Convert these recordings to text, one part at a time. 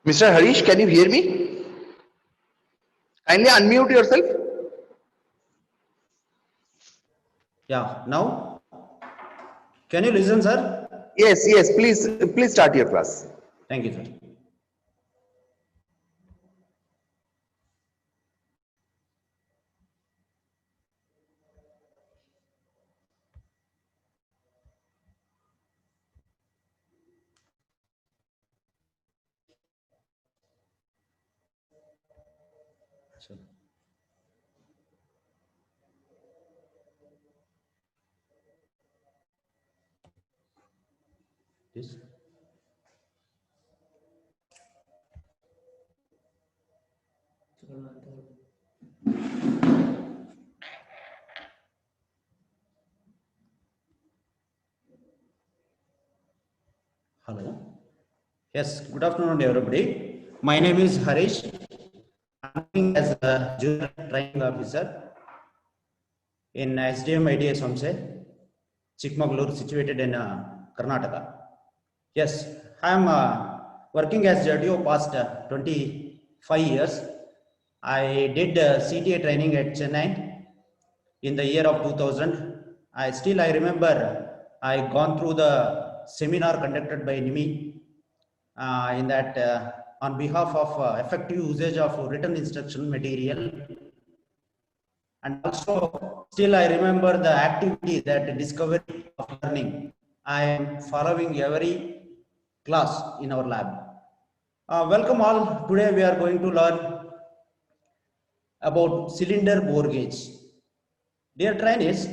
Mr. Harish, can you hear me? Kindly unmute yourself. Yeah, now can you listen, sir? Yes, yes, please start your class. Thank you, sir. So, this. Hello. Yes, good afternoon, everybody. My name is Harish. I'm working as a junior training officer in SDM IDA Samse, Chikmagalur, situated in Karnataka. Yes, I'm working as JDO past 25 years. I did CTA training at Chennai in the year of 2000. I remember I gone through the seminar conducted by NIMI in that on behalf of effective usage of written instruction material, and also still I remember the activity, that discovery of learning. I am following every class in our lab. Welcome all. Today we are going to learn about cylinder bore gauge. Dear trainees,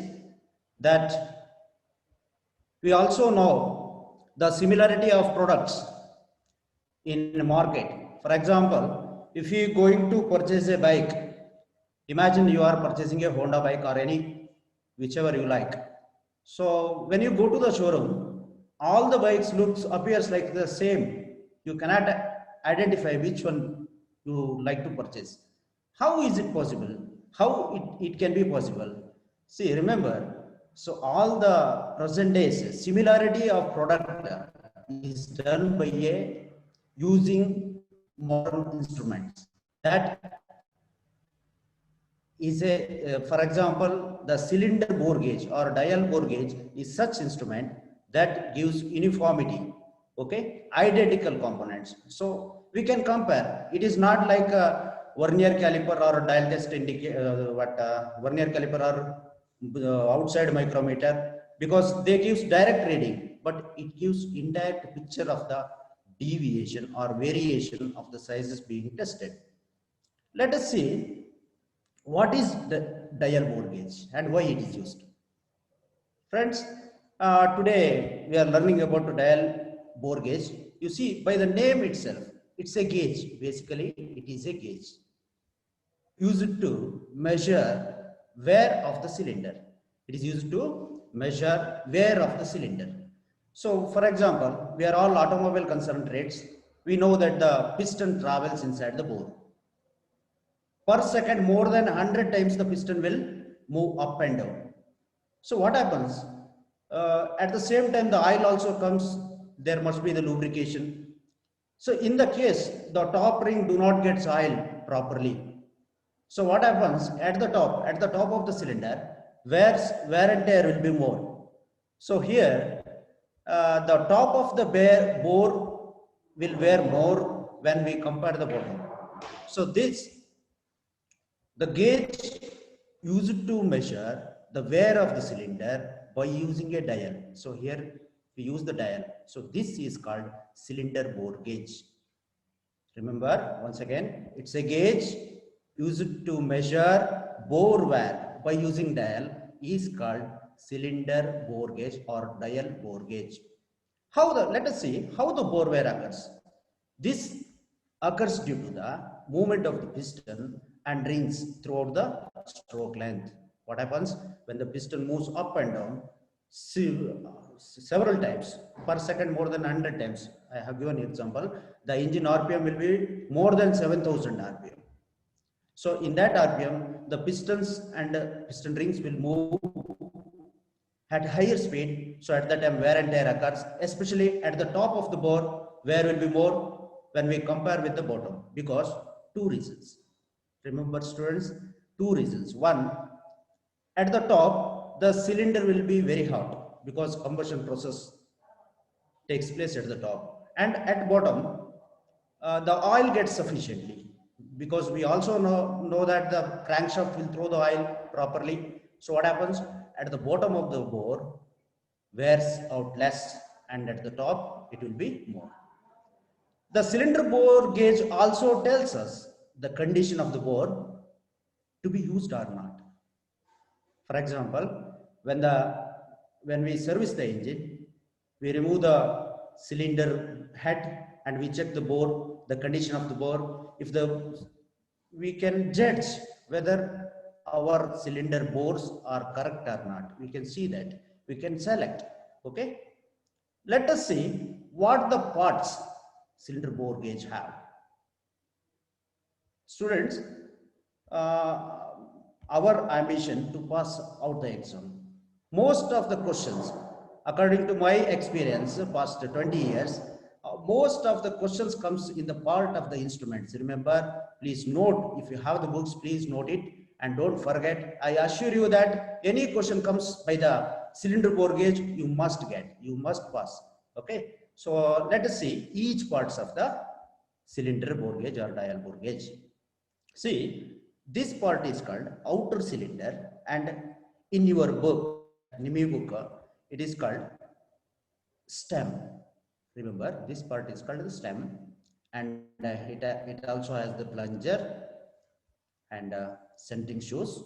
that we also know the similarity of products in the market. For example, if you are going to purchase a bike, imagine you are purchasing a Honda bike or any whichever you like. So when you go to the showroom, all the bikes appears like the same. You cannot identify which one you like to purchase. How is it possible? How it can be possible? See, remember, so all the present days similarity of product is done by using modern instruments. That is for example, the cylinder bore gauge or dial bore gauge is such instrument that gives uniformity, okay, identical components. So we can compare. It is not like a vernier caliper or dial test vernier caliper or outside micrometer, because they gives direct reading, but it gives indirect picture of the deviation or variation of the sizes being tested. Let us see what is the dial bore gauge and why it is used. Friends, today we are learning about the dial bore gauge. You see, by the name itself, it's a gauge. Basically, it is a gauge used to measure wear of the cylinder. It is used to measure wear of the cylinder. So, for example, we are all automobile concentrates. We know that the piston travels inside the bore. Per second, more than 100 times the piston will move up and down. So what happens? At the same time, the oil also comes, there must be the lubrication. So in the case, the top ring do not get oil properly. So what happens at the top of the cylinder, wear and tear will be more. So here, the top of the bore will wear more when we compare the bottom. So the gauge used to measure the wear of the cylinder by using a dial. So here we use the dial. So this is called cylinder bore gauge. Remember, once again, it's a gauge used to measure bore wear by using dial is called cylinder bore gauge or dial bore gauge. Let us see how the bore wear occurs. This occurs due to the movement of the piston and rings throughout the stroke length. What happens when the piston moves up and down several times per second, more than 100 times? I have given an example. The engine RPM will be more than 7,000 RPM. So in that RPM, the pistons and piston rings will move at higher speed. So at that time, wear and tear occurs, especially at the top of the bore, wear will be more when we compare with the bottom, because two reasons. Remember students, two reasons. One, at the top, the cylinder will be very hot because combustion process takes place at the top, and at bottom, the oil gets sufficiently, because we also know that the crankshaft will throw the oil properly. So what happens at the bottom of the bore wears out less, and at the top it will be more. The cylinder bore gauge also tells us the condition of the bore to be used or not. For example, when we service the engine, we remove the cylinder head and we check the bore, the condition of the bore. We can judge whether our cylinder bores are correct or not. We can see that. We can select. Okay. Let us see what the parts cylinder bore gauge have. Students, our ambition to pass out the exam. Most of the questions, according to my experience, past 20 years, most of the questions comes in the part of the instruments. Remember, please note, if you have the books, please note it and don't forget. I assure you that any question comes by the cylinder bore gauge, you must get, you must pass. Okay, so let us see each parts of the cylinder bore gauge or dial bore gauge. See, this part is called outer cylinder, and in your book, NIMI book, it is called stem. Remember, this part is called the stem, and it also has the plunger and centering shoes,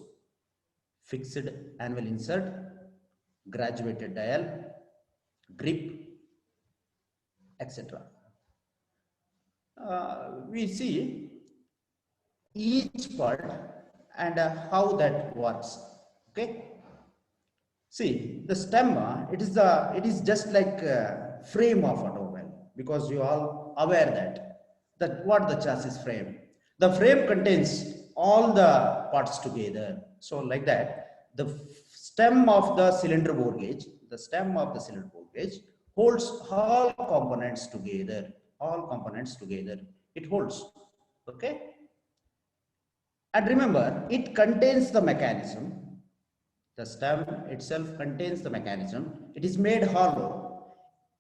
fixed anvil insert, graduated dial, grip, etc. We see each part and how that works. Okay. See, the stem, it is just like a frame of automobile, because you all aware that what the chassis frame. The frame contains all the parts together. So like that, the stem of the cylinder bore gauge, holds all components together. It holds. Okay. And remember, it contains the mechanism. The stem itself contains the mechanism. It is made hollow.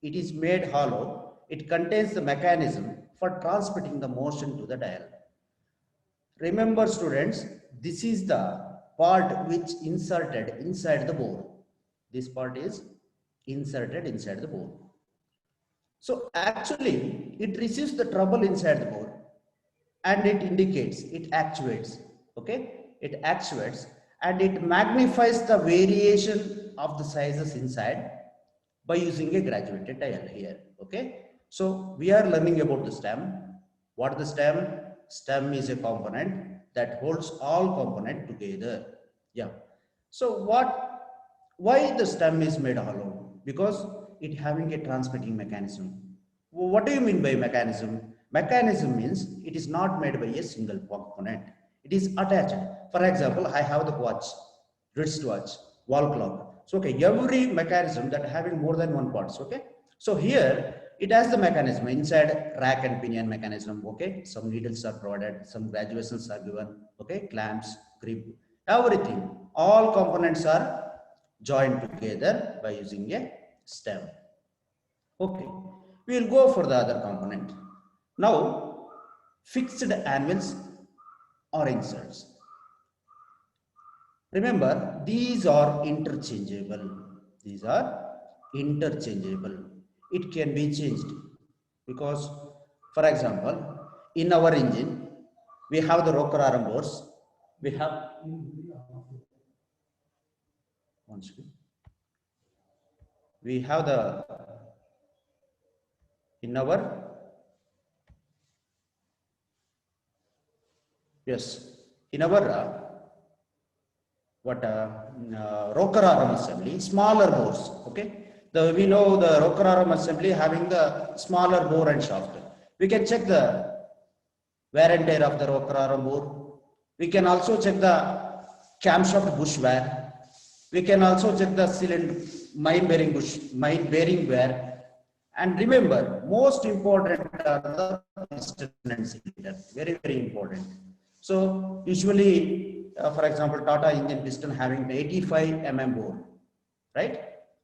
It contains the mechanism for transmitting the motion to the dial. Remember students, this is the part which inserted inside the bore. This part is inserted inside the bore. So actually, it receives the trouble inside the bore, and it indicates, it actuates. Okay, it actuates, and it magnifies the variation of the sizes inside by using a graduated dial here. Okay, so we are learning about the stem. What is the stem? Stem is a component that holds all components together. Yeah. So why the stem is made hollow? Because it having a transmitting mechanism. What do you mean by mechanism? Mechanism means it is not made by a single component. It is attached. For example, I have the watch, wristwatch, wall clock. So okay, every mechanism that having more than one parts. Okay. So here it has the mechanism inside, rack and pinion mechanism. Okay. Some needles are provided, some graduations are given. Okay. Clamps, grip, everything. All components are joined together by using a stem. Okay. We will go for the other component. Now, fixed anvils or inserts. Remember, these are interchangeable. It can be changed, because, for example, in our engine, we have the rocker arm bores. We have the in our rocker arm assembly, smaller bores. Okay, we know the rocker arm assembly having the smaller bore and shaft. We can check the wear and tear of the rocker arm bore. We can also check the camshaft bush wear. We can also check the cylinder mine bearing wear, And remember, most important are the piston and cylinder. Very, very important. So usually, for example, Tata engine piston having 85 mm bore, right?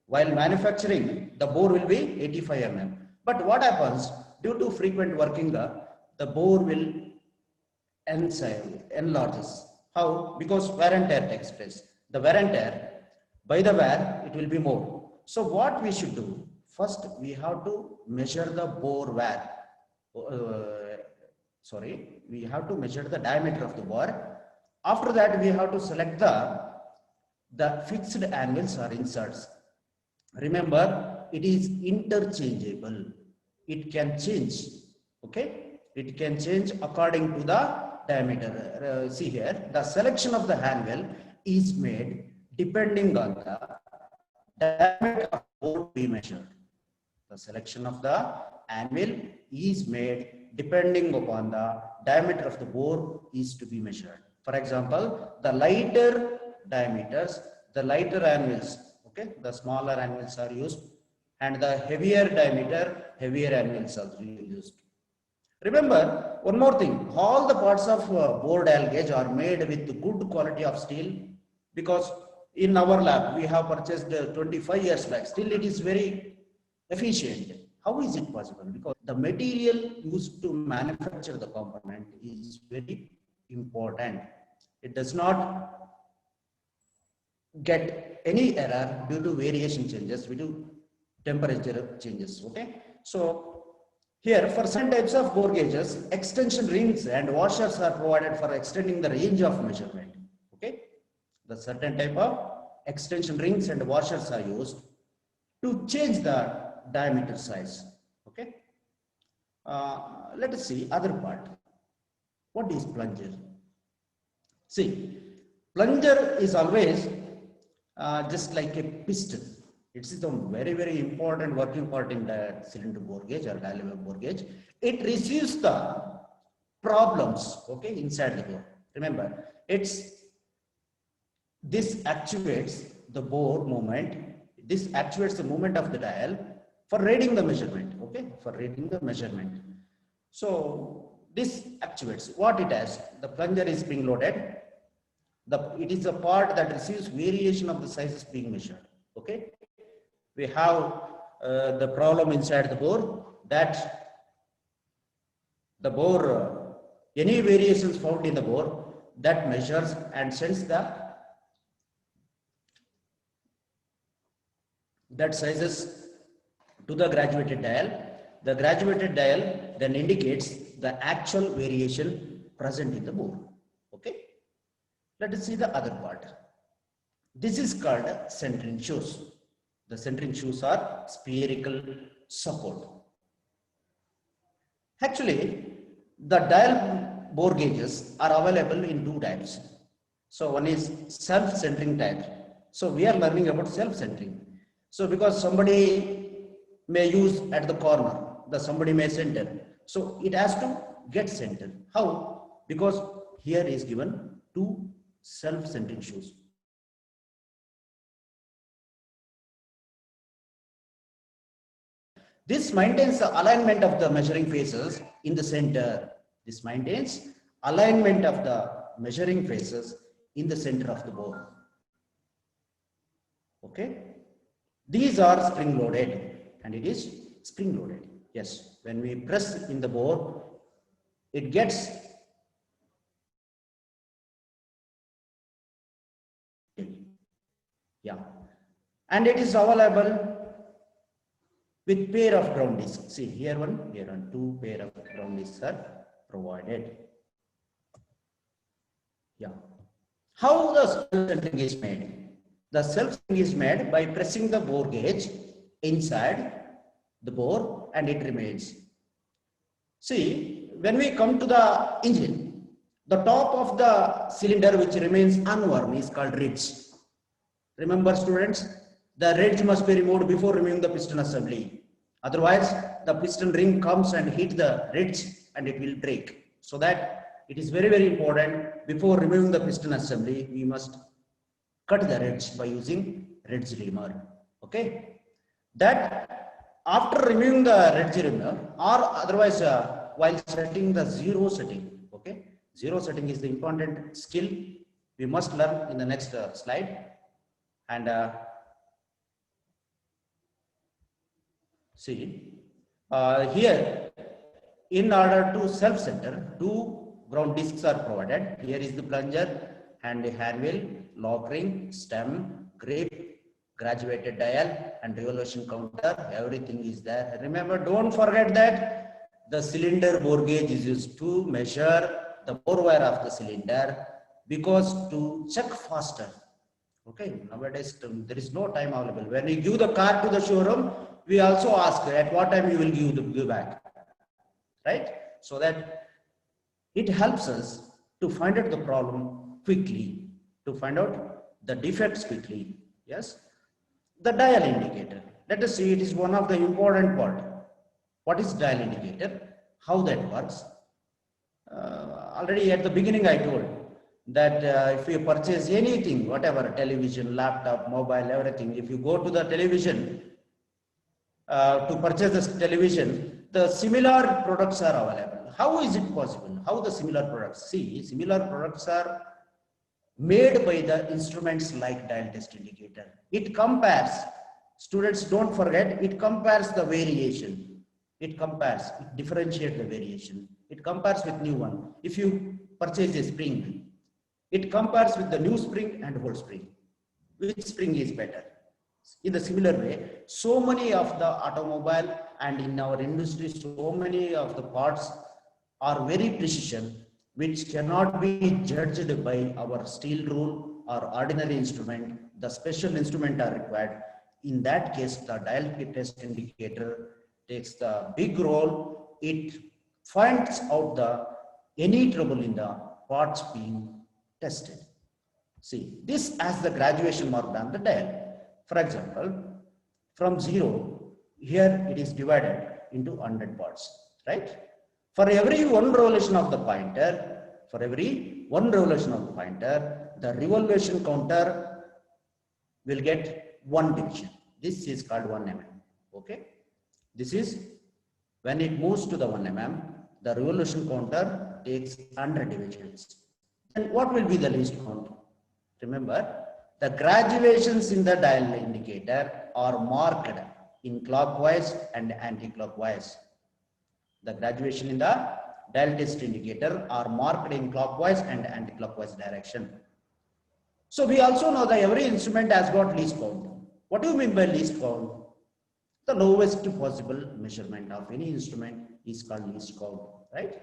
While manufacturing, the bore will be 85 mm. But what happens due to frequent working, the bore will enlarges. How? Because wear and tear takes place. The wear and tear, by the wear, it will be more. So what we should do? First, we have to measure the bore wear. We have to measure the diameter of the bore. After that, we have to select the fixed angles or inserts. Remember, it is interchangeable. It can change. Okay, it can change according to the diameter. See here, the selection of the angle is made depending on the diameter of the bore to be measured. The selection of the angle is made depending upon the diameter of the bore is to be measured. For example, the lighter diameters, the lighter angles, okay, the smaller angles are used, and the heavier diameter, heavier angles are used. Remember, one more thing, all the parts of bore dial gauge are made with good quality of steel, because in our lab, we have purchased 25 years back, still it is very efficient. How is it possible? Because the material used to manufacture the component is very important. It does not get any error due to variation changes, due to temperature changes. Okay, so here for some types of bore gauges, extension rings and washers are provided for extending the range of measurement. Okay, the certain type of extension rings and washers are used to change the diameter size. Okay, let us see other part. What is plunger? See, plunger is always just like a piston. It is a very, very important working part in the cylinder bore gauge or dial bore gauge. It receives the problems, okay, inside the bore. Remember, this actuates the bore movement. This actuates the movement of the dial for reading the measurement, okay, for reading the measurement. So this actuates what it has. The plunger is being loaded. It is a part that receives variation of the sizes being measured. Okay, we have the problem inside the bore, that the bore, any variations found in the bore, that measures and sends that sizes to the graduated dial. The graduated dial then indicates the actual variation present in the bore. Okay, let us see the other part. This is called centering shoes. The centering shoes are spherical support. Actually, the dial bore gauges are available in two types. So one is self-centering type. So we are learning about self-centering. So because somebody may use at the corner, somebody may center. So it has to get centered. How? Because here is given two self-centering shoes. This maintains the alignment of the measuring faces in the center. This maintains alignment of the measuring faces in the center of the bore. Okay. These are spring loaded, and it is spring loaded. Yes. When we press in the bore, it gets and it is available with pair of ground discs. See here one, here one, two pair of ground discs are provided. How the self-centering is made? The self-centering is made by pressing the bore gauge inside the bore, and it remains. See, when we come to the engine, the top of the cylinder which remains unworn is called ridge. Remember students, the ridge must be removed before removing the piston assembly. Otherwise, the piston ring comes and hit the ridge and it will break. So that it is very, very important, before removing the piston assembly, we must cut the ridge by using ridge reamer. Okay, that after removing the red zero or otherwise while setting the zero setting, okay, zero setting is the important skill we must learn in the next slide. And see here, in order to self center, two ground discs are provided. Here is the plunger and the hair wheel, lock ring, stem, grip, graduated dial and revolution counter. Everything is there. Remember, don't forget that the cylinder bore gauge is used to measure the bore wire of the cylinder, because to check faster. Okay, nowadays there is no time available. When you give the car to the showroom, we also ask at what time you will give back, right? So that it helps us to find out the problem quickly, to find out the defects quickly. Yes, the dial indicator. Let us see, it is one of the important part. What is dial indicator? How that works? Already at the beginning I told that if you purchase anything, whatever, television, laptop, mobile, everything, if you go to the television to purchase this television, the similar products are available. How is it possible? How the similar products? See, similar products are made by the instruments like dial test indicator. It compares, students don't forget, it compares the variation. It compares, it differentiates the variation. It compares with new one. If you purchase a spring, it compares with the new spring and old spring. Which spring is better? In the similar way, so many of the automobile and in our industry, so many of the parts are very precision, which cannot be judged by our steel rule or ordinary instrument. The special instrument are required. In that case, the dial test indicator takes the big role. It finds out the any trouble in the parts being tested. See, this as the graduation mark on the dial. For example, from 0, here it is divided into 100 parts, right? For every one revolution of the pointer, for every one revolution of the pointer, the revolution counter will get one division. This is called 1 mm. Okay, this is when it moves to the 1 mm, the revolution counter takes 100 divisions. And what will be the least count? Remember, the graduations in the dial indicator are marked in clockwise and anti-clockwise. The graduation in the dial test indicator are marked in clockwise and anti-clockwise direction. So we also know that every instrument has got least count. What do you mean by least count? The lowest possible measurement of any instrument is called least count, right?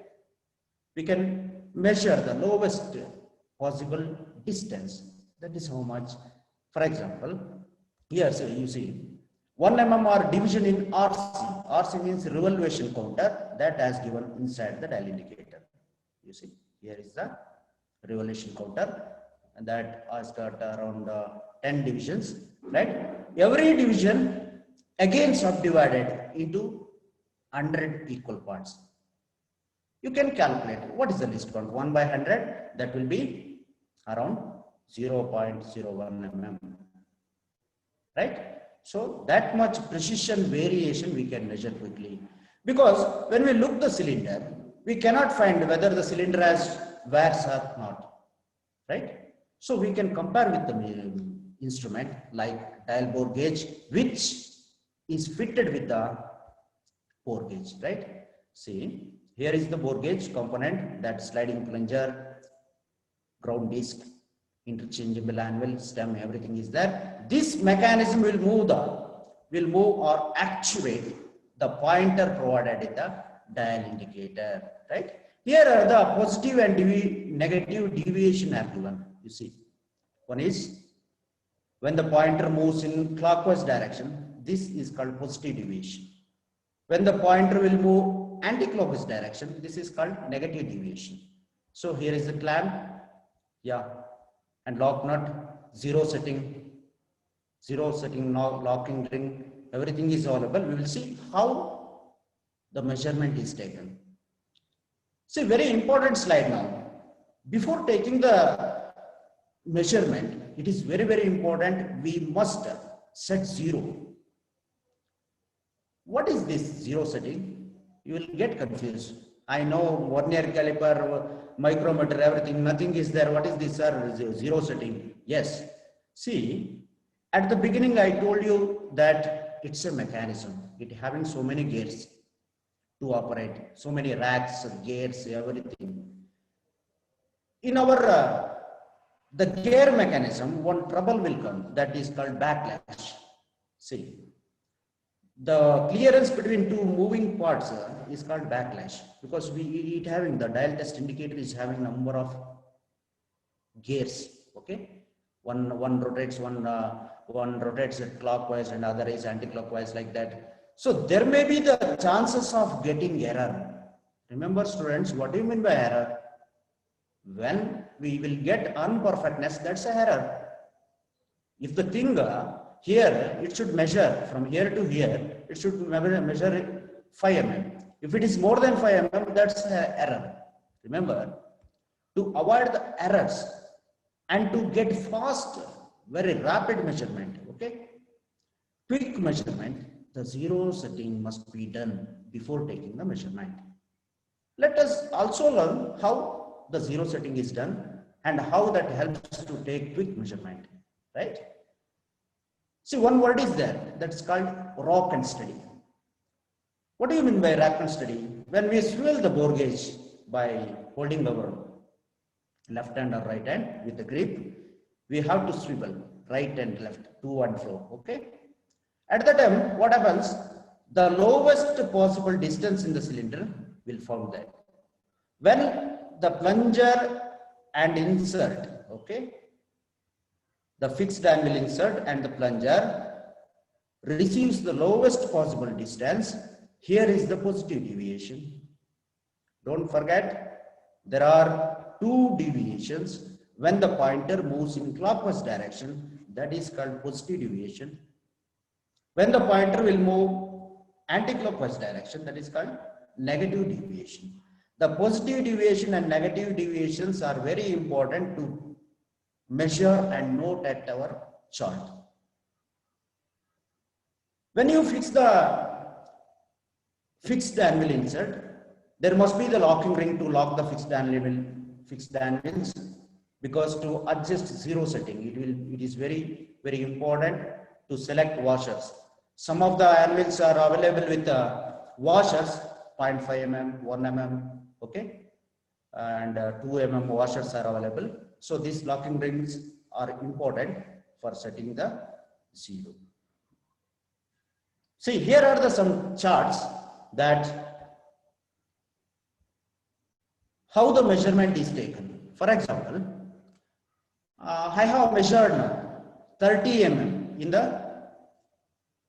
We can measure the lowest possible distance. That is how much. For example, here, so you see 1 mm or division in RC. RC means revolution counter, that has given inside the dial indicator. You see, here is the revolution counter, and that has got around 10 divisions, right? Every division again subdivided into 100 equal parts. You can calculate what is the least count. 1 by 100, that will be around 0.01 mm, right? So that much precision variation we can measure quickly, because when we look the cylinder, we cannot find whether the cylinder has wears or not, right? So we can compare with the instrument like dial bore gauge, which is fitted with the bore gauge, right? See, here is the bore gauge component, that sliding plunger, ground disc, interchangeable anvil, stem, everything is there. This mechanism will move or actuate the pointer provided in the dial indicator, right? Here are the positive and negative deviation are given. You see, one is when the pointer moves in clockwise direction, this is called positive deviation. When the pointer will move anti-clockwise direction, this is called negative deviation. So here is the clamp, yeah, and lock nut, zero setting locking ring, everything is available. We will see how the measurement is taken. See, very important slide now. Before taking the measurement, it is very, very important. We must set 0. What is this zero setting? You will get confused. I know vernier caliper, micrometer, everything, nothing is there. What is this, sir? Zero setting. Yes. See, at the beginning, I told you that it's a mechanism. It having so many gears to operate, so many racks, gears, everything. In our the gear mechanism, one trouble will come, that is called backlash. See, the clearance between two moving parts is called backlash, because it having the dial test indicator is having number of gears. Okay, one rotates, one rotates it clockwise and other is anti-clockwise, like that. So there may be the chances of getting error. Remember, students, what do you mean by error? When we will get unperfectness, that's an error. If the thing here, it should measure from here to here, it should measure 5 mm. If it is more than 5 mm, that's an error. Remember, to avoid the errors and to get fast, very rapid measurement, okay, quick measurement, the zero setting must be done before taking the measurement. Let us also learn how the zero setting is done and how that helps to take quick measurement, right? See, one word is there, that's called rock and steady. What do you mean by rock and steady? When we swivel the bore gauge by holding our left hand or right hand with the grip, we have to swivel right and left, to and fro, okay? At the time, what happens? The lowest possible distance in the cylinder will found there. When the plunger and insert, okay, the fixed anvil insert and the plunger receives the lowest possible distance, here is the positive deviation. Don't forget, there are two deviations. When the pointer moves in clockwise direction, that is called positive deviation. When the pointer will move anti-clockwise direction, that is called negative deviation. The positive deviation and negative deviations are very important to measure and note at our chart. When you fix the fixed anvil insert, there must be the locking ring to lock the fixed anvils, because to adjust zero setting, it is very, very important to select washers. Some of the anvils are available with washers, 0.5 mm, 1 mm, okay, and 2 mm washers are available. So these locking rings are important for setting the zero. See, here are some charts that how the measurement is taken. For example, I have measured 30 mm in the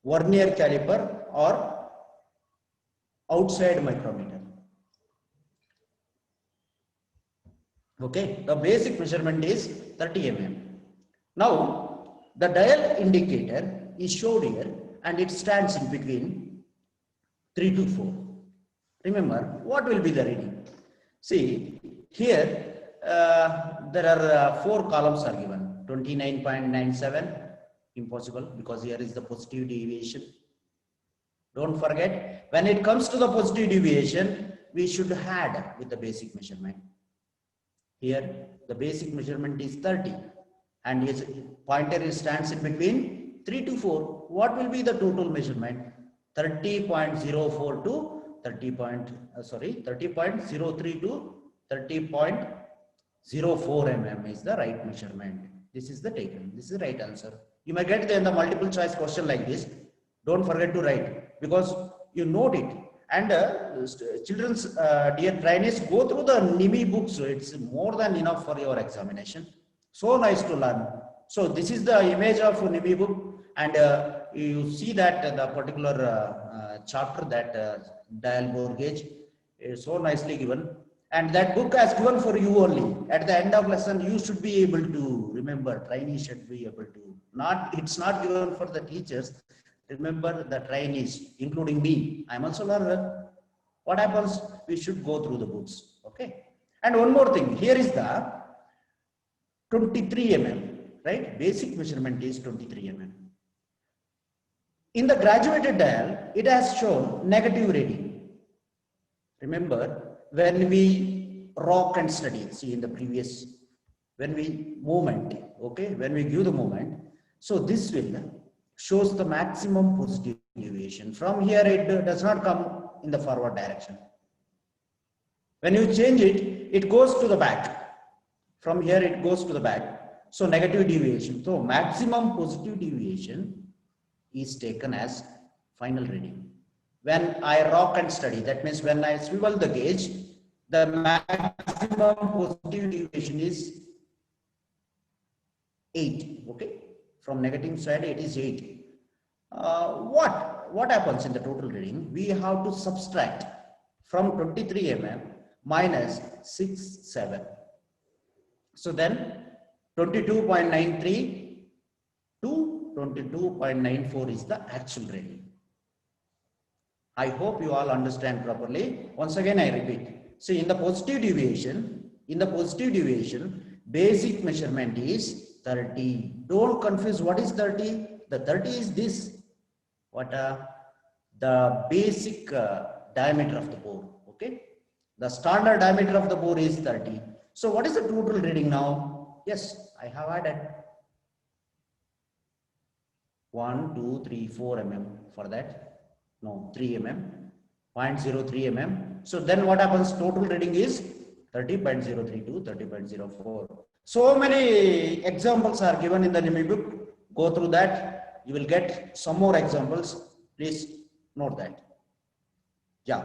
vernier caliper or outside micrometer. Okay, the basic measurement is 30 mm. Now, the dial indicator is showed here and it stands in between 3 to 4. Remember, what will be the reading? See, here there are 4 columns are given. 29.97, impossible, because here is the positive deviation. Don't forget, when it comes to the positive deviation, we should add with the basic measurement. Here, the basic measurement is 30 and his pointer stands in between 3 to 4. What will be the total measurement? 30.04 to 30.03 to 30.04 mm is the right measurement. This is the taken. This is the right answer. You may get the multiple choice question like this. Don't forget to write, because you note it. And children's dear trainees, go through the NIMI books. So it's more than enough for your examination. So nice to learn. So this is the image of NIMI book, and you see that the particular chapter, that dial bore gauge, is so nicely given. And that book has given for you only. At the end of lesson, you should be able to remember. Trainees should be able to. It's not given for the teachers. Remember, the trainees, including me, I'm also a learner. What happens? We should go through the books. Okay. And one more thing. Here is the 23 mm, right? Basic measurement is 23 mm. In the graduated dial, it has shown negative reading. Remember, when we rock and steady, see in the previous, when we movement, okay, when we give the movement, so this will shows the maximum positive deviation. From here, it does not come in the forward direction. When you change it, it goes to the back. From here, it goes to the back. So negative deviation. So maximum positive deviation is taken as final reading. When I rock and steady, that means when I swivel the gauge, the maximum positive deviation is 8. Okay, from negative side, it is 8. What happens in the total reading? We have to subtract from 23 mm minus 67. So then 22.93 to 22.94 is the actual reading. I hope you all understand properly. Once again, I repeat. See, in the positive deviation, basic measurement is 30. Don't confuse what is 30. The 30 is this. The basic diameter of the bore. Okay. The standard diameter of the bore is 30. So what is the total reading now? Yes, I have added 1, 2, 3, 4 mm for that. No, 3 mm, 0.03 mm. So then what happens? Total reading is 30.032, 30.04. So many examples are given in the NIMI book. Go through that. You will get some more examples. Please note that. Yeah.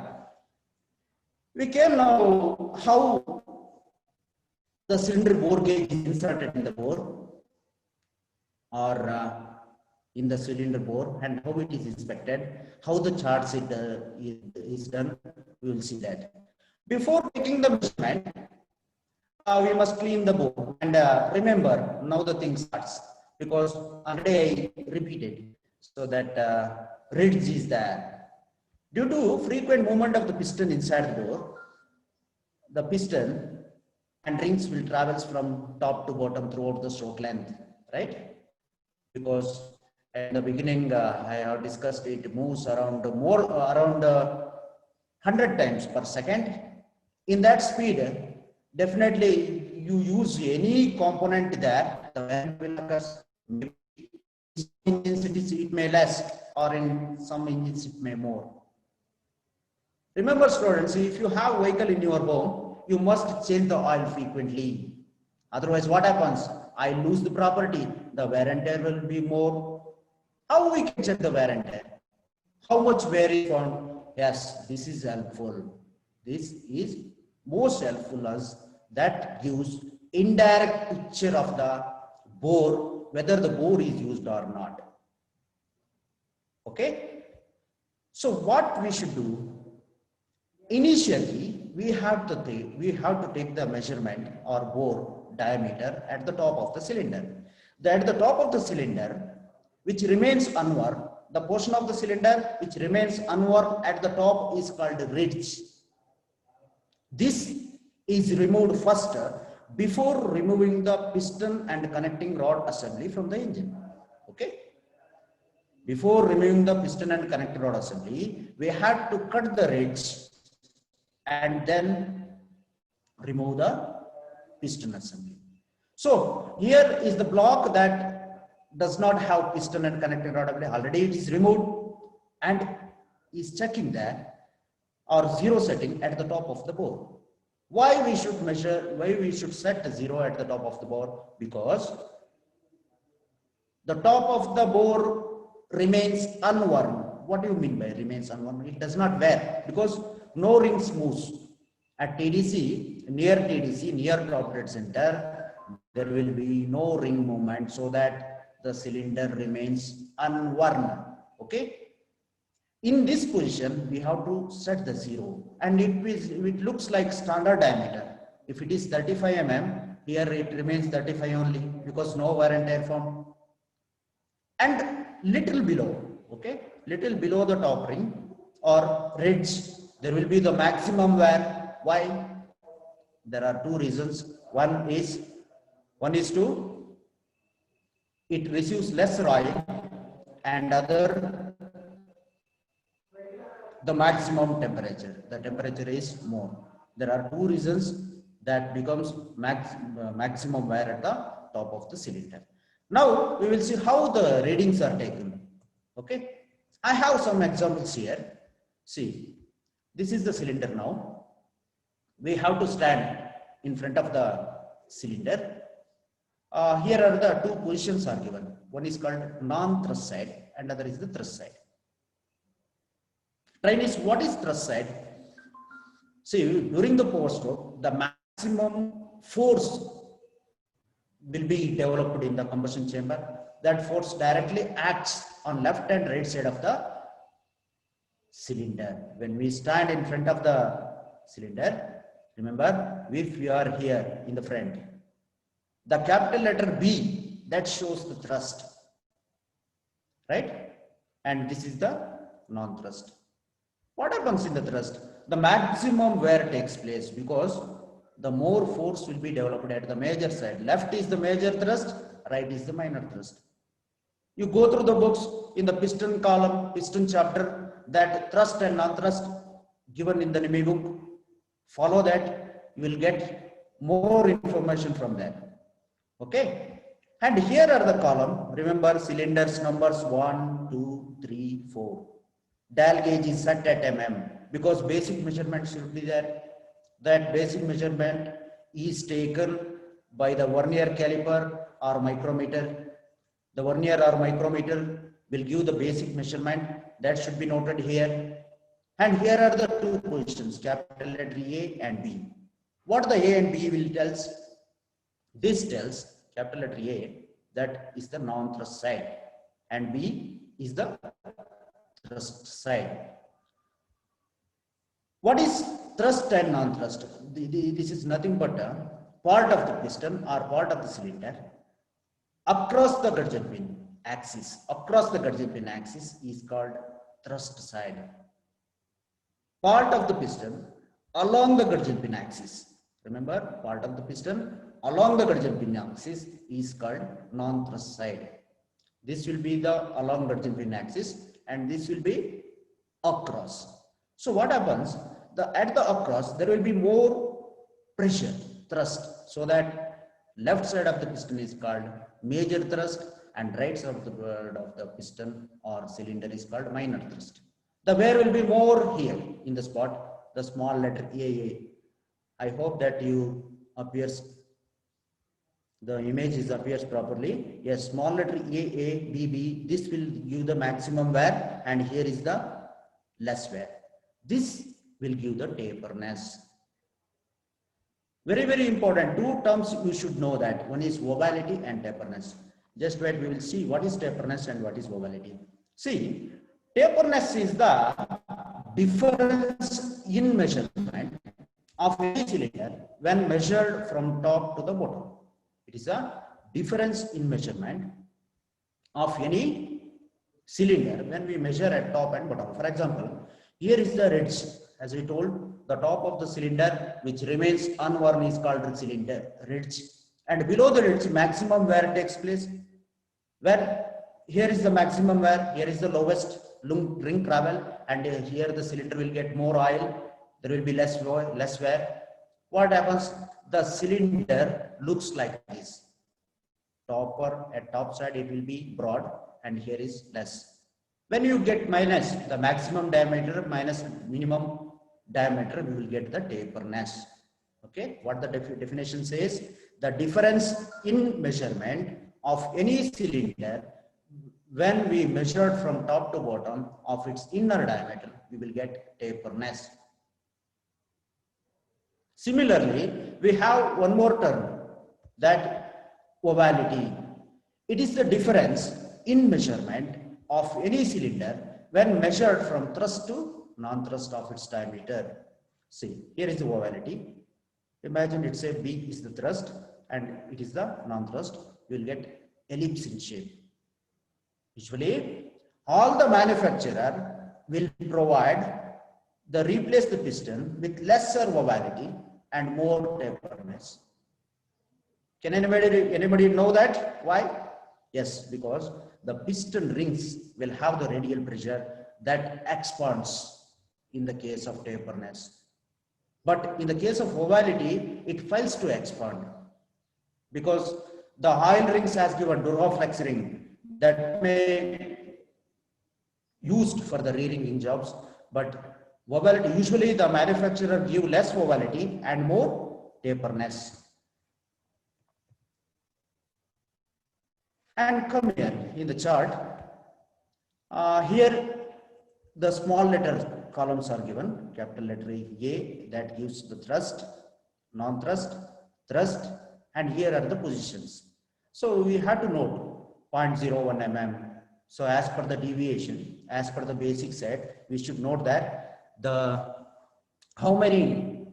We can now how the cylinder bore gauge is inserted in the bore or in the cylinder bore and how it is inspected, how the charts is done. We will see that. Before taking the measurement, we must clean the bore and remember now the thing starts because already I repeated so that ridge is there. Due to frequent movement of the piston inside the bore, the piston and rings will travel from top to bottom throughout the stroke length, right? Because at the beginning, I have discussed it moves around around 100 times per second. In that speed, definitely you use any component there, the wear will occur. In engines it may less, or in some engines it may more. Remember, students, if you have vehicle in your home, you must change the oil frequently. Otherwise, what happens? I lose the property. The wear and tear will be more. How we can check the wear and tear? How much wear is found? Yes, this is helpful. This is most helpful as that gives indirect picture of the bore, whether the bore is used or not. Okay. So what we should do? Initially, we have to take the measurement or bore diameter at the top of the cylinder. At the top of the cylinder, which remains unworked, the portion of the cylinder which remains unworked at the top is called ridge. This is removed first before removing the piston and connecting rod assembly from the engine. Okay. Before removing the piston and connecting rod assembly, we had to cut the ridge and then remove the piston assembly. So here is the block that does not have piston and connecting rod assembly. Already it is removed and is checking that or zero setting at the top of the bore. Why we should measure, why we should set a zero at the top of the bore? Because the top of the bore remains unworn. What do you mean by remains unworn? It does not wear because no rings moves. At TDC, near top dead center, there will be no ring movement so that the cylinder remains unworn. Okay. In this position, we have to set the zero, and it looks like standard diameter. If it is 35 mm, here it remains 35 only because no wear and tear formed. And little below, okay, little below the top ring or ridge, there will be the maximum wear. Why? There are two reasons. One is to it receives less oil, and other the maximum temperature. The temperature is more. There are two reasons that becomes maximum wear at the top of the cylinder. Now we will see how the readings are taken. Okay, I have some examples here. See, this is the cylinder now. We have to stand in front of the cylinder. Here are the two positions are given. One is called non-thrust side and other is the thrust side. Trainees, what is thrust side? See, during the power stroke, the maximum force will be developed in the combustion chamber. That force directly acts on left and right side of the cylinder. When we stand in front of the cylinder, remember, if we are here in the front, the capital letter B, that shows the thrust, right? And this is the non-thrust. What happens in the thrust? The maximum wear takes place because the more force will be developed at the major side. Left is the major thrust, right is the minor thrust. You go through the books in the piston column, piston chapter, that thrust and non-thrust given in the NIMI book. Follow that, you will get more information from that. Okay. And here are the column. Remember cylinders numbers 1, 2, 3, 4. Dial gauge is set at mm because basic measurement should be there. That basic measurement is taken by the vernier caliper or micrometer. The vernier or micrometer will give the basic measurement. That should be noted here. And here are the two positions, capital letter A and B. What the A and B will tells? This tells capital letter A, that is the non-thrust side, and B is the thrust side. What is thrust and non-thrust? This is nothing but a part of the piston or part of the cylinder across the gudgeon pin axis. Across the gudgeon pin axis is called thrust side. Part of the piston along the gudgeon pin axis. Remember, part of the piston along the gudgeon pin axis is called non-thrust side. This will be the along gudgeon pin axis and this will be across. So what happens? At the across there will be more pressure, thrust, so that left side of the piston is called major thrust and right side of the piston or cylinder is called minor thrust. The wear will be more here in the spot, the small letter AA. I hope that you appears, the image appears properly. Yes, small letter AA, BB, this will give the maximum wear and here is the less wear. This will give the taperness. Very, very important. Two terms you should know that. One is ovality and taperness. Just wait, we will see what is taperness and what is ovality. See, taperness is the difference in measurement of any cylinder when measured from top to the bottom. It is a difference in measurement of any cylinder when we measure at top and bottom. For example, here is the ridge. As we told, the top of the cylinder which remains unworn is called cylinder ridge, and below the ridge maximum wear takes place. Where here is the maximum wear, here is the lowest ring travel, and here the cylinder will get more oil. There will be less wear. What happens? The cylinder looks like this. At top side it will be broad and here is less. When you get minus the maximum diameter minus minimum diameter, we will get the taperness. Okay, what the definition says, the difference in measurement of any cylinder when we measured from top to bottom of its inner diameter, we will get taperness. Similarly, we have one more term, that ovality. It is the difference in measurement of any cylinder when measured from thrust to non-thrust of its diameter. See, here is the ovality. Imagine it's a B is the thrust and it is the non-thrust. You will get ellipse in shape. Usually, all the manufacturer will provide replace the piston with lesser ovality and more taperness. Can anybody know that? Why? Yes, because the piston rings will have the radial pressure that expands in the case of taperness. But in the case of ovality, it fails to expand because the oil rings has given Duroflex ring that may used for the re-ringing jobs, but ovality, usually the manufacturer give less ovality and more taperness. And come here in the chart, here the small letter columns are given, capital letter A that gives the thrust, non-thrust, thrust, and here are the positions. So we have to note 0.01 mm. So as per the deviation, as per the basic set, we should note that the how many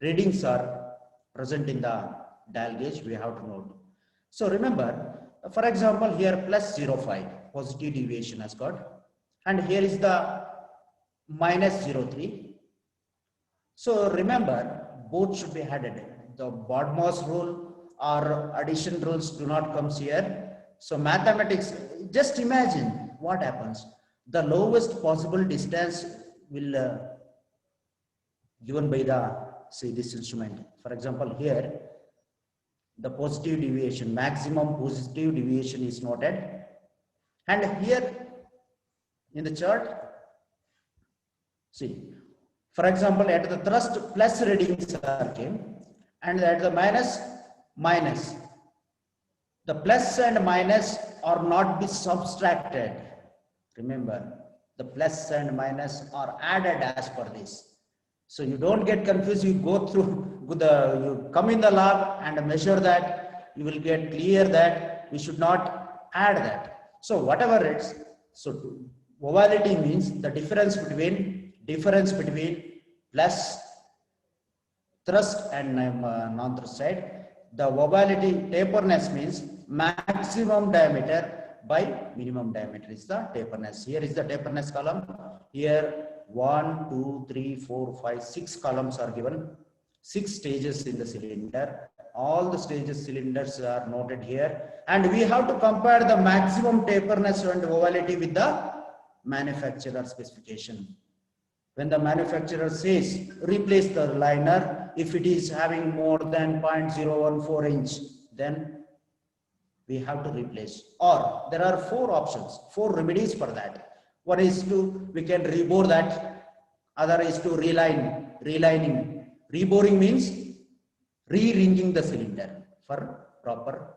readings are present in the dial gauge we have to note. So remember, for example, here plus 0.5 positive deviation has got, and here is the minus 0.3. So remember, both should be added. The BODMAS rule or addition rules do not come here. So mathematics, just imagine what happens. The lowest possible distance will given by the, say, this instrument. For example, here the positive deviation, maximum positive deviation is noted, and here in the chart, see, for example, at the thrust plus readings are came, and at the minus. The plus and minus are not be subtracted. Remember, the plus and minus are added as per this. So you don't get confused. You go through you come in the lab and measure that. You will get clear that we should not add that. So whatever it's, so ovality means the difference between plus thrust and non-thrust side. The ovality taperness means maximum diameter by minimum diameter is the taperness. Here is the taperness column. Here 1, 2, 3, 4, 5, 6 columns are given. 6 stages in the cylinder. All the stages cylinders are noted here. And we have to compare the maximum taperness and ovality with the manufacturer specification. When the manufacturer says replace the liner, if it is having more than 0.014 inch, then we have to replace. Or there are 4 options, 4 remedies for that. One is to, we can rebore that. Other is to relining. Reboring means re-ringing the cylinder for proper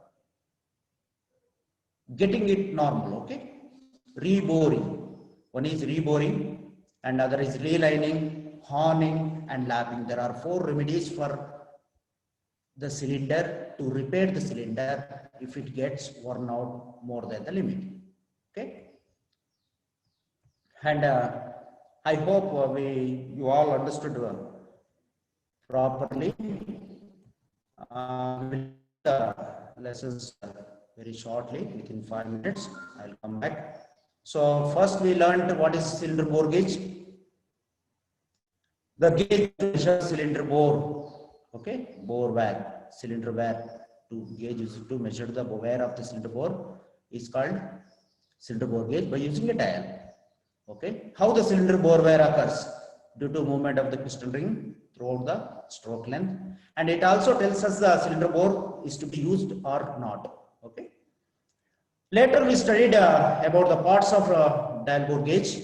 getting it normal, okay? Reboring. One is reboring and other is relining, horning and lapping. There are 4 remedies for the cylinder to repair the cylinder if it gets worn out more than the limit, okay? And I hope you all understood properly. Lessons very shortly, within 5 minutes. I'll come back. So first we learned what is cylinder bore gauge. The gauge measures cylinder bore, okay, bore wear, cylinder wear. To gauge is to measure the wear of the cylinder bore is called cylinder bore gauge by using a dial. Okay, how the cylinder bore wear occurs due to movement of the piston ring throughout the stroke length, and it also tells us the cylinder bore is to be used or not. Okay. Later we studied about the parts of dial bore gauge.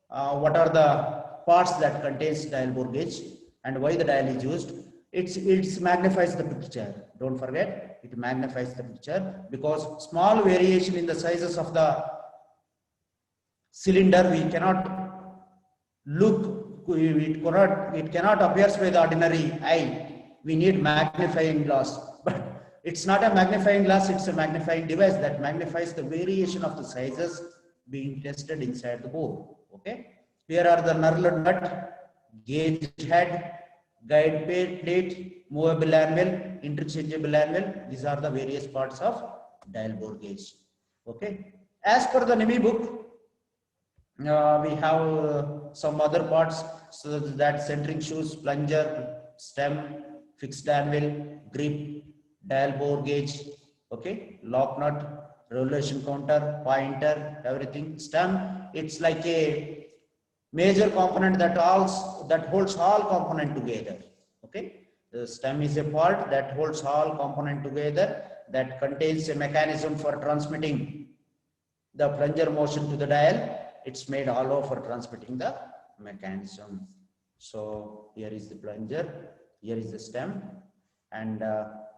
What are the parts that contains dial bore gauge and why the dial is used? It magnifies the picture. Don't forget, it magnifies the picture because small variation in the sizes of the cylinder we cannot look. It cannot appear by the ordinary eye. We need magnifying glass, but it's not a magnifying glass, it's a magnifying device that magnifies the variation of the sizes being tested inside the bore. Okay, here are the knurled nut, gauge head, guide plate, movable anvil, interchangeable anvil. These are the various parts of dial bore gauge. Okay, as per the NIMI book, we have some other parts, so that centering shoes, plunger, stem, fixed anvil, grip, dial bore gauge, okay, lock nut, revolution counter, pointer, everything. Stem, it's like a major component that holds all component together. Okay, the stem is a part that holds all component together, that contains a mechanism for transmitting the plunger motion to the dial. It's made hollow for transmitting the mechanism. So here is the plunger, here is the stem, and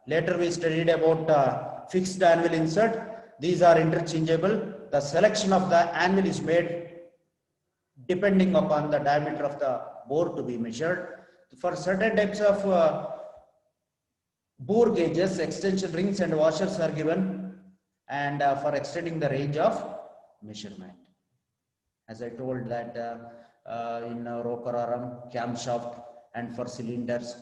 later we studied about fixed anvil insert. These are interchangeable. The selection of the anvil is made depending upon the diameter of the bore to be measured. For certain types of bore gauges, extension rings and washers are given, and for extending the range of measurement. As I told that in rocker arm, camshaft, and for cylinders,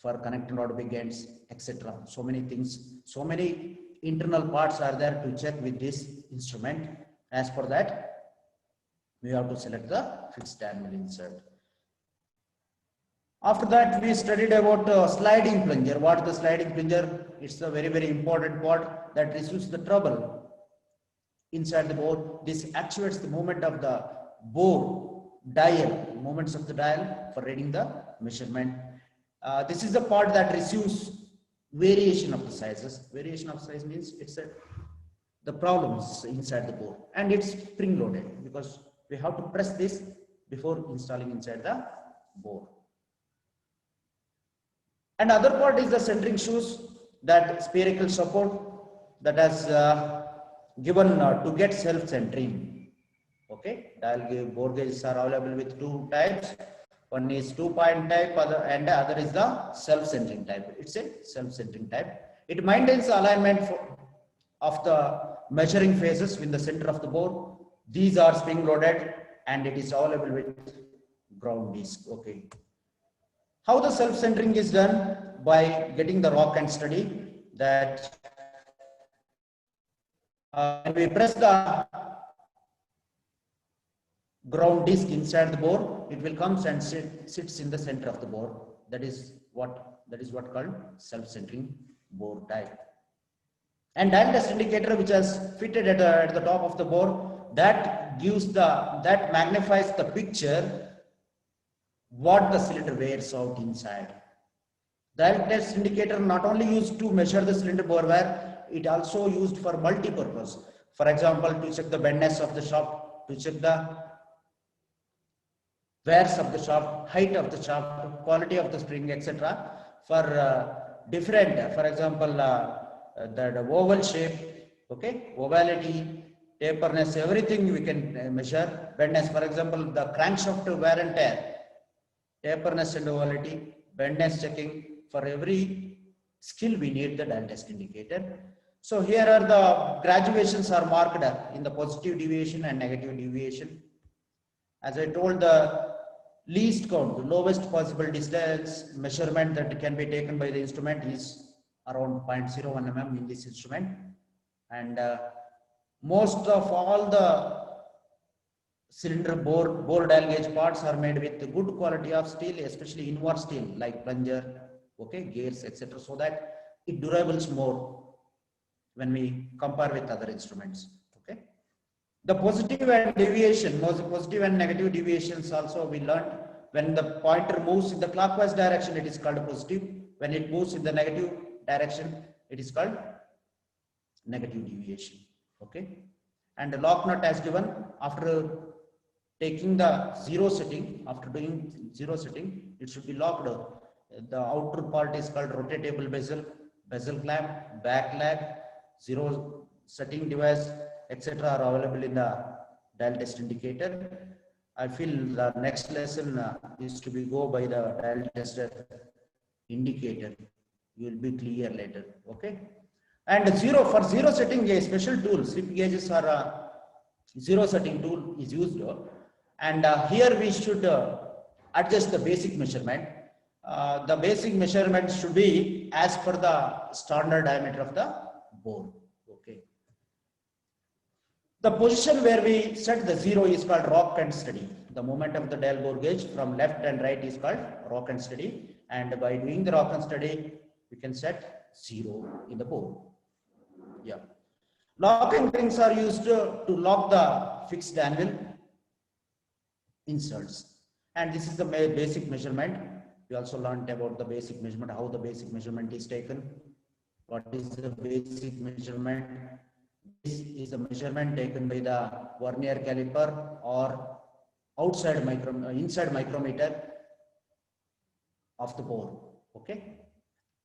for connecting rod big ends, etc. So many things, so many internal parts are there to check with this instrument. As for that, we have to select the fixed anvil insert. After that, we studied about sliding plunger. What is the sliding plunger? It's a very, very important part that receives the trouble inside the bore. This actuates the movement of the bore dial, movements of the dial for reading the measurement. This is the part that receives variation of the sizes. Variation of size means it's the problems inside the bore, and it's spring loaded because we have to press this before installing inside the bore. And other part is the centering shoes, that spherical support that has given to get self-centering. Okay, dial bore gauges are available with two types. One is 2-point type, and the other is the self-centering type. It's a self-centering type. It maintains the alignment of the measuring faces in the center of the bore. These are spring loaded, and it is available with ground disc. Okay. How the self-centering is done? By getting the rock and steady, that when we press the ground disc inside the bore, it will come and sits in the center of the bore. That is what called self-centering bore type. And dial test indicator, which is fitted at the top of the bore, that magnifies the picture what the cylinder wears out inside. Dial test indicator not only used to measure the cylinder bore wear, it also used for multi-purpose. For example, to check the bendness of the shaft, to check the wears of the shaft, height of the shaft, quality of the spring, etc. For different, for example, the oval shape, okay, ovality, taperness, everything we can measure. Bendness, for example, the crankshaft wear and tear, taperness and ovality, bendness checking. For every skill we need the dial test indicator. So here are the graduations are marked in the positive deviation and negative deviation. As I told, the least count, the lowest possible distance measurement that can be taken by the instrument is around 0.01 mm in this instrument. And most of all the cylinder bore dial gauge parts are made with good quality of steel, especially inward steel like plunger, okay, gears, etc., so that it durables more when we compare with other instruments. Okay, the positive and deviation, positive and negative deviations also we learned. When the pointer moves in the clockwise direction, it is called positive. When it moves in the negative direction, it is called negative deviation. Okay, and the lock nut as given, after taking the zero setting, after doing zero setting, it should be locked. The outer part is called rotatable bezel clamp, back lag, zero setting device, etc. are available in the dial test indicator. I feel the next lesson is to be go by the dial test indicator. You will be clear later. Okay. And for zero setting, a special tool, slip gauges or a zero setting tool is used. And here we should adjust the basic measurement. The basic measurement should be as per the standard diameter of the bore. Okay. The position where we set the zero is called rock and steady. The movement of the dial bore gauge from left and right is called rock and steady. And by doing the rock and steady, we can set zero in the bore. Yeah. Locking rings are used to lock the fixed anvil. inserts. And this is the basic measurement. We also learned about the basic measurement, how the basic measurement is taken. What is the basic measurement? This is the measurement taken by the vernier caliper or inside micrometer of the bore. Okay.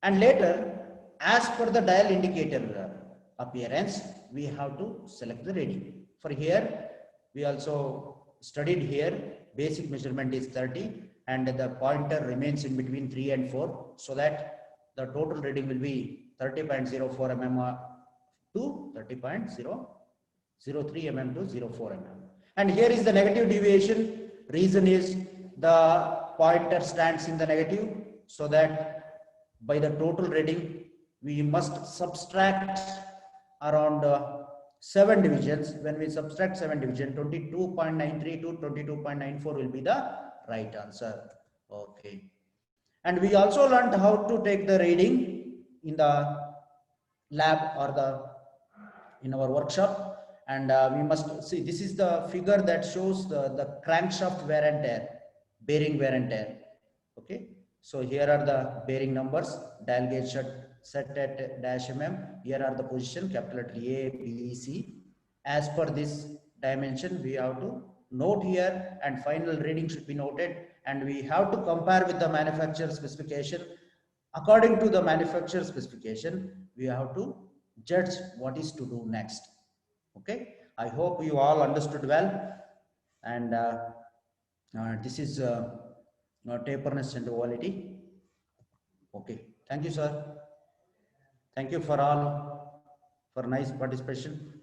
And later, as per the dial indicator appearance, we have to select the reading. For here, we also studied here, basic measurement is 30 and the pointer remains in between 3 and 4, so that the total reading will be 30.04 mm to 30.003 mm to 04 mm. And here is the negative deviation. Reason is the pointer stands in the negative, so that by the total reading we must subtract around 7 divisions. When we subtract 7 divisions, 22.93 to 22.94 will be the right answer. Okay. And we also learned how to take the reading in the lab or in our workshop. And we must see, this is the figure that shows the crankshaft wear and tear, bearing wear and tear. Okay. So here are the bearing numbers, dial gauge set at dash mm. Here are the position, capital letter A, B, C. As per this dimension, we have to note here, and final reading should be noted. And we have to compare with the manufacturer specification. According to the manufacturer specification, we have to judge what is to do next. Okay. I hope you all understood well. And this is taperness and ovality. Okay, thank you, sir. Thank you for all for nice participation.